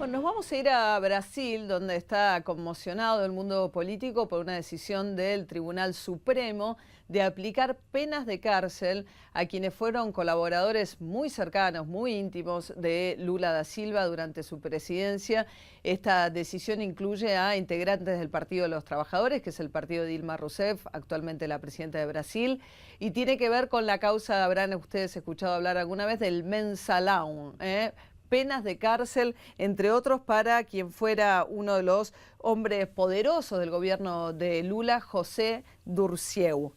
Nos vamos a ir a Brasil, donde está conmocionado el mundo político por una decisión del Tribunal Supremo de aplicar penas de cárcel a quienes fueron colaboradores muy cercanos, muy íntimos de Lula da Silva durante su presidencia. Esta decisión incluye a integrantes del Partido de los Trabajadores, que es el partido de Dilma Rousseff, actualmente la presidenta de Brasil, y tiene que ver con la causa, habrán ustedes escuchado hablar alguna vez, del Mensalão, penas de cárcel, entre otros, para quien fuera uno de los hombres poderosos del gobierno de Lula, José Dirceu.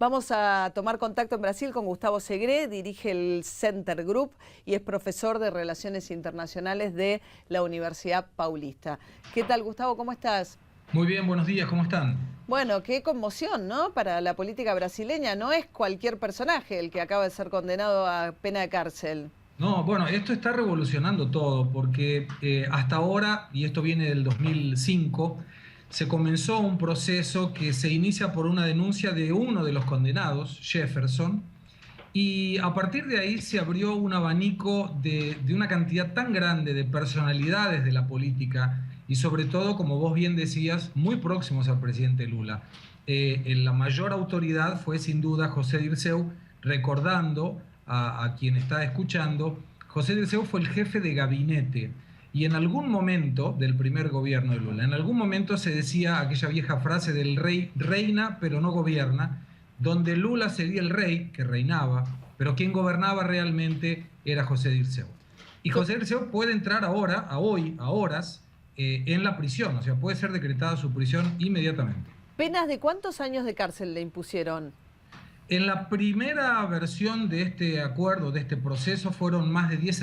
Vamos a tomar contacto en Brasil con Gustavo Segre, dirige el Center Group y es profesor de Relaciones Internacionales de la Universidad Paulista. ¿Qué tal, Gustavo? ¿Cómo estás? Muy bien, buenos días, ¿cómo están? Bueno, qué conmoción, ¿no? Para la política brasileña. No es cualquier personaje el que acaba de ser condenado a pena de cárcel. No, bueno, esto está revolucionando todo porque hasta ahora, y esto viene del 2005, se comenzó un proceso que se inicia por una denuncia de uno de los condenados, Jefferson, y a partir de ahí se abrió un abanico de una cantidad tan grande de personalidades de la política y sobre todo, como vos bien decías, muy próximos al presidente Lula. La mayor autoridad fue sin duda José Dirceu, recordando a quien está escuchando. José Dirceu fue el jefe de gabinete y en algún momento del primer gobierno de Lula, en algún momento se decía aquella vieja frase del rey reina pero no gobierna, donde Lula sería el rey que reinaba, pero quien gobernaba realmente era José Dirceu. Y José Dirceu puede entrar ahora, a horas, en la prisión, o sea, puede ser decretada su prisión inmediatamente. ¿Penas de cuántos años de cárcel le impusieron? En la primera versión de este acuerdo, de este proceso, fueron más de 10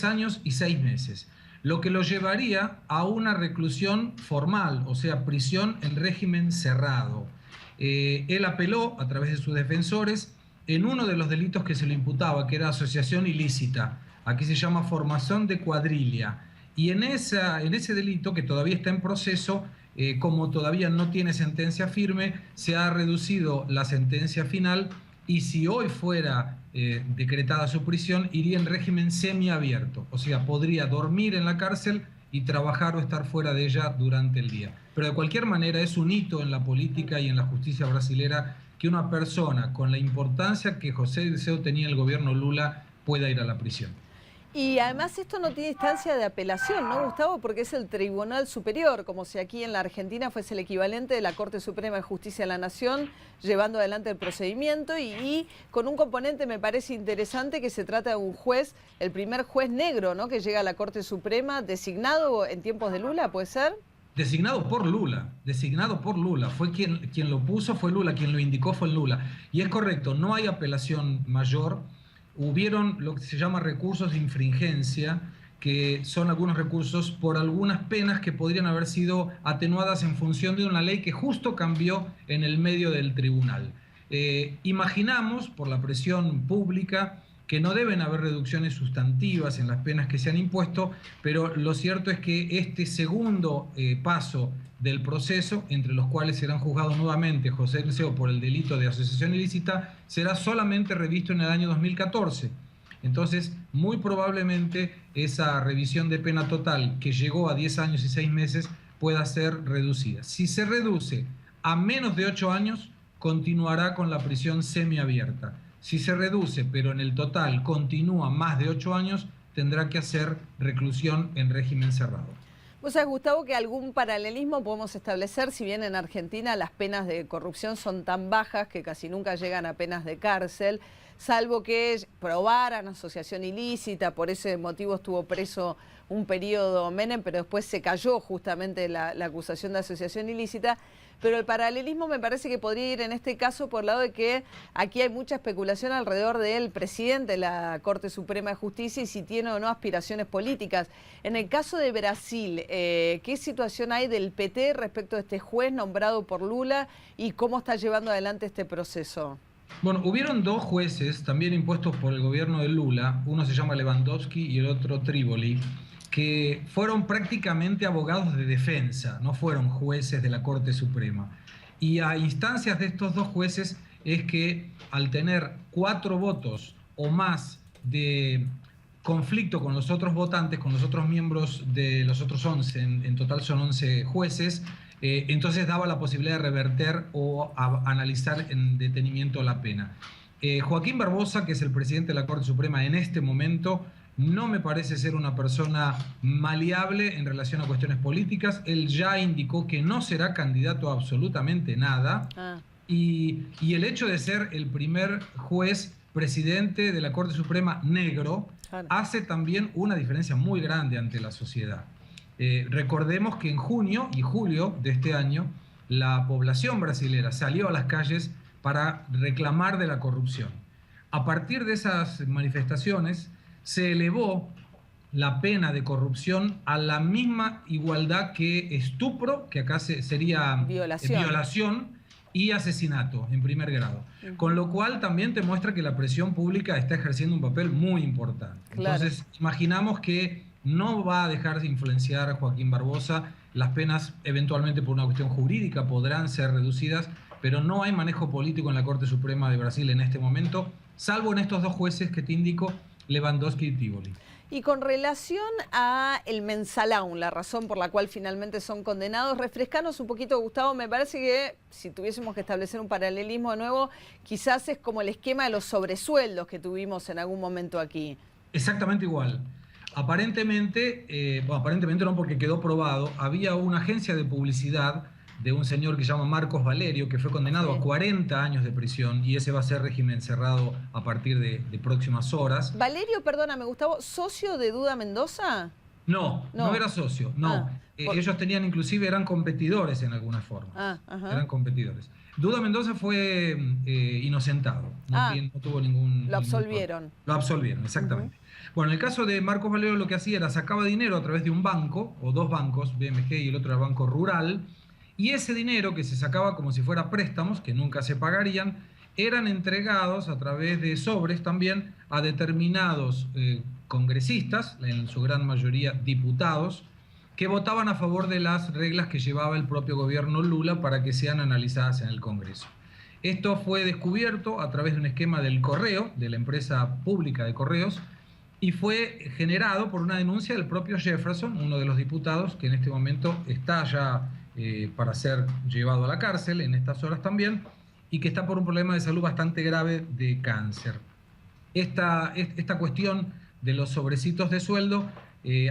años y 6 meses, lo que lo llevaría a una reclusión formal, o sea, prisión en régimen cerrado. Él apeló a través de sus defensores en uno de los delitos que se le imputaba, que era asociación ilícita. Aquí se llama formación de cuadrilla. Y en ese delito, que todavía está en proceso, como todavía no tiene sentencia firme, se ha reducido la sentencia final y si hoy fuera decretada su prisión, iría en régimen semiabierto. O sea, podría dormir en la cárcel y trabajar o estar fuera de ella durante el día. Pero de cualquier manera es un hito en la política y en la justicia brasilera que una persona con la importancia que José Dirceu tenía en el gobierno Lula pueda ir a la prisión. Y además esto no tiene instancia de apelación, ¿no, Gustavo? Porque es el Tribunal Superior, como si aquí en la Argentina fuese el equivalente de la Corte Suprema de Justicia de la Nación, llevando adelante el procedimiento y con un componente me parece interesante que se trata de un juez, el primer juez negro, ¿no?, que llega a la Corte Suprema, designado en tiempos de Lula, ¿puede ser? Designado por Lula, fue quien lo puso, fue Lula, quien lo indicó fue Lula. Y es correcto, no hay apelación mayor. Hubieron lo que se llama recursos de infringencia, que son algunos recursos por algunas penas que podrían haber sido atenuadas en función de una ley que justo cambió en el medio del tribunal. Imaginamos, por la presión pública, que no deben haber reducciones sustantivas en las penas que se han impuesto, pero lo cierto es que este segundo paso del proceso, entre los cuales serán juzgados nuevamente José Dirceu por el delito de asociación ilícita, será solamente revisto en el año 2014. Entonces, muy probablemente esa revisión de pena total, que llegó a 10 años y 6 meses, pueda ser reducida. Si se reduce a menos de 8 años, continuará con la prisión semiabierta. Si se reduce, pero en el total continúa más de 8 años, tendrá que hacer reclusión en régimen cerrado. ¿Vos sabés, Gustavo, que algún paralelismo podemos establecer, si bien en Argentina las penas de corrupción son tan bajas que casi nunca llegan a penas de cárcel, salvo que probaran asociación ilícita, por ese motivo estuvo preso un periodo Menem, pero después se cayó justamente la acusación de asociación ilícita? Pero el paralelismo me parece que podría ir en este caso por el lado de que aquí hay mucha especulación alrededor del presidente de la Corte Suprema de Justicia y si tiene o no aspiraciones políticas. En el caso de Brasil, ¿qué situación hay del PT respecto a este juez nombrado por Lula y cómo está llevando adelante este proceso? Bueno, hubieron dos jueces también impuestos por el gobierno de Lula, uno se llama Lewandowski y el otro Triboli, que fueron prácticamente abogados de defensa, no fueron jueces de la Corte Suprema. Y a instancias de estos dos jueces es que al tener 4 votos o más de conflicto con los otros votantes, con los otros miembros de los otros 11, en total son 11 jueces, entonces daba la posibilidad de reverter o analizar en detenimiento la pena. Joaquín Barbosa, que es el presidente de la Corte Suprema en este momento, no me parece ser una persona maleable en relación a cuestiones políticas. Él ya indicó que no será candidato a absolutamente nada. Y el hecho de ser el primer juez presidente de la Corte Suprema negro hace también una diferencia muy grande ante la sociedad. Recordemos que en junio y julio de este año la población brasilera salió a las calles para reclamar de la corrupción. A partir de esas manifestaciones se elevó la pena de corrupción a la misma igualdad que estupro, que acá sería violación y asesinato en primer grado. Con lo cual también te muestra que la presión pública está ejerciendo un papel muy importante. Claro. Entonces imaginamos que no va a dejar de influenciar a Joaquín Barbosa. Las penas eventualmente por una cuestión jurídica podrán ser reducidas, pero no hay manejo político en la Corte Suprema de Brasil en este momento, salvo en estos dos jueces que te indico, Lewandowski y Tívoli. Y con relación a el mensalão, la razón por la cual finalmente son condenados, refrescanos un poquito, Gustavo. Me parece que si tuviésemos que establecer un paralelismo de nuevo, quizás es como el esquema de los sobresueldos que tuvimos en algún momento aquí. Exactamente igual. Aparentemente, aparentemente no, porque quedó probado, había una agencia de publicidad de un señor que se llama Marcos Valerio, que fue condenado a 40 años de prisión, y ese va a ser régimen cerrado a partir de próximas horas. Valerio, perdóname, Gustavo, ¿socio de Duda Mendoza? No era socio, no. Ellos tenían, inclusive eran competidores en alguna forma. Eran competidores. Duda Mendoza fue inocentado, no tuvo ningún... Lo absolvieron. Lo absolvieron, exactamente. Bueno, en el caso de Marcos Valerio lo que hacía era sacaba dinero a través de un banco, o dos bancos, BMG y el otro era Banco Rural, y ese dinero que se sacaba como si fuera préstamos, que nunca se pagarían, eran entregados a través de sobres también a determinados congresistas, en su gran mayoría diputados, que votaban a favor de las reglas que llevaba el propio gobierno Lula para que sean analizadas en el Congreso. Esto fue descubierto a través de un esquema del correo, de la empresa pública de correos, y fue generado por una denuncia del propio Jefferson, uno de los diputados que en este momento está ya para ser llevado a la cárcel en estas horas también, y que está por un problema de salud bastante grave de cáncer. Esta cuestión de los sobrecitos de sueldo,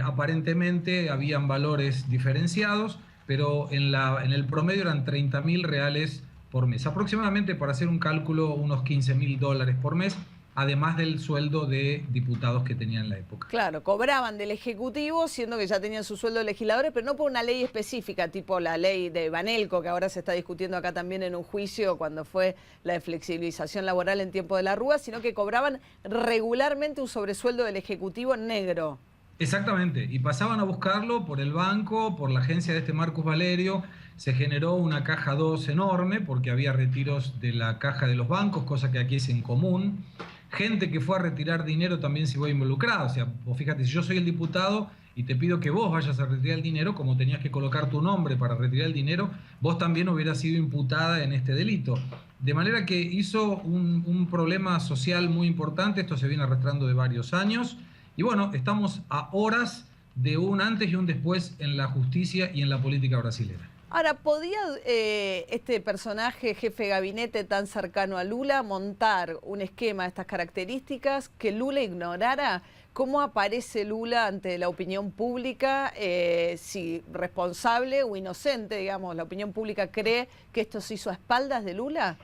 aparentemente habían valores diferenciados, pero en el promedio eran 30.000 reales por mes. Aproximadamente, para hacer un cálculo, unos 15.000 dólares por mes, además del sueldo de diputados que tenían en la época. Claro, cobraban del Ejecutivo, siendo que ya tenían su sueldo de legisladores, pero no por una ley específica, tipo la ley de Banelco, que ahora se está discutiendo acá también en un juicio cuando fue la de flexibilización laboral en tiempo de la Rúa, sino que cobraban regularmente un sobresueldo del Ejecutivo negro. Exactamente, y pasaban a buscarlo por el banco, por la agencia de este Marcos Valerio. Se generó una caja 2 enorme porque había retiros de la caja de los bancos, cosa que aquí es en común. Gente que fue a retirar dinero también se fue involucrada. O sea, vos fíjate, si yo soy el diputado y te pido que vos vayas a retirar el dinero, como tenías que colocar tu nombre para retirar el dinero, vos también hubieras sido imputada en este delito. De manera que hizo un problema social muy importante. Esto se viene arrastrando de varios años. Y bueno, estamos a horas de un antes y un después en la justicia y en la política brasilera. Ahora, ¿podía este personaje, jefe de gabinete tan cercano a Lula, montar un esquema de estas características que Lula ignorara? ¿Cómo aparece Lula ante la opinión pública? Si responsable o inocente, digamos, ¿la opinión pública cree que esto se hizo a espaldas de Lula?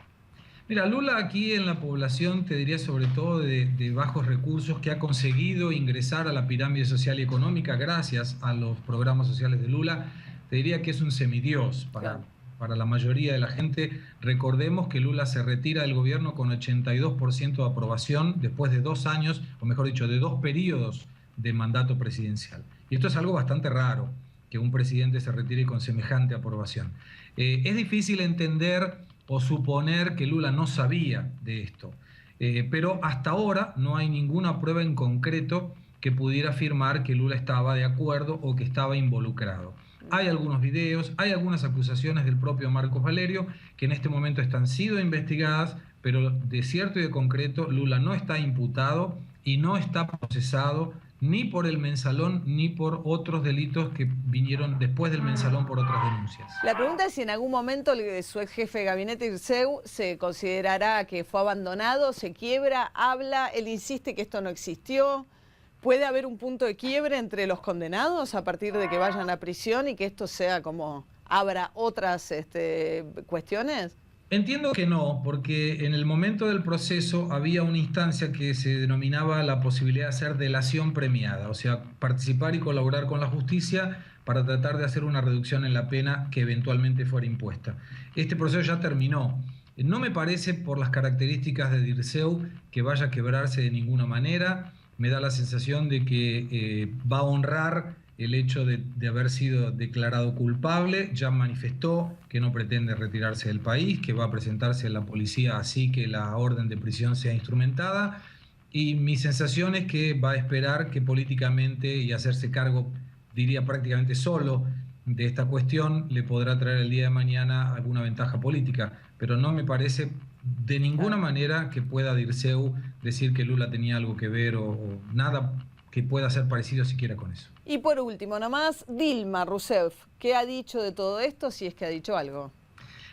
Mira, Lula aquí en la población, te diría sobre todo de bajos recursos, que ha conseguido ingresar a la pirámide social y económica gracias a los programas sociales de Lula, te diría que es un semidios para la mayoría de la gente. Recordemos que Lula se retira del gobierno con 82% de aprobación después de 2 años, o mejor dicho, de 2 periodos de mandato presidencial. Y esto es algo bastante raro, que un presidente se retire con semejante aprobación. Es difícil entender o suponer que Lula no sabía de esto, pero hasta ahora no hay ninguna prueba en concreto que pudiera afirmar que Lula estaba de acuerdo o que estaba involucrado. Hay algunos videos, hay algunas acusaciones del propio Marcos Valerio que en este momento están siendo investigadas, pero de cierto y de concreto Lula no está imputado y no está procesado ni por el mensalón ni por otros delitos que vinieron después del mensalón por otras denuncias. La pregunta es si en algún momento su ex jefe de gabinete Dirceu se considerará que fue abandonado, se quiebra, habla, él insiste que esto no existió. ¿Puede haber un punto de quiebre entre los condenados a partir de que vayan a prisión y que esto sea como abra otras cuestiones? Entiendo que no, porque en el momento del proceso había una instancia que se denominaba la posibilidad de hacer delación premiada, o sea, participar y colaborar con la justicia para tratar de hacer una reducción en la pena que eventualmente fuera impuesta. Este proceso ya terminó. No me parece, por las características de Dirceu, que vaya a quebrarse de ninguna manera. Me da la sensación de que va a honrar el hecho de haber sido declarado culpable. Ya manifestó que no pretende retirarse del país, que va a presentarse en la policía así que la orden de prisión sea instrumentada. Y mi sensación es que va a esperar que políticamente y hacerse cargo, diría prácticamente solo, de esta cuestión le podrá traer el día de mañana alguna ventaja política, pero no me parece de ninguna manera que pueda Dirceu decir que Lula tenía algo que ver o nada que pueda ser parecido siquiera con eso. Y por último, nomás, Dilma Rousseff, ¿qué ha dicho de todo esto, si es que ha dicho algo?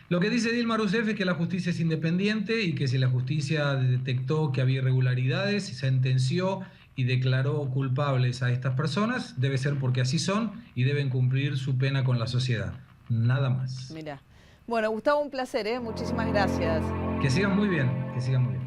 Lo que dice Dilma Rousseff es que la justicia es independiente y que si la justicia detectó que había irregularidades, sentenció y declaró culpables a estas personas, debe ser porque así son y deben cumplir su pena con la sociedad. Nada más. Mira. Bueno, Gustavo, un placer, ¿eh? Muchísimas gracias. Que sigan muy bien, que sigan muy bien.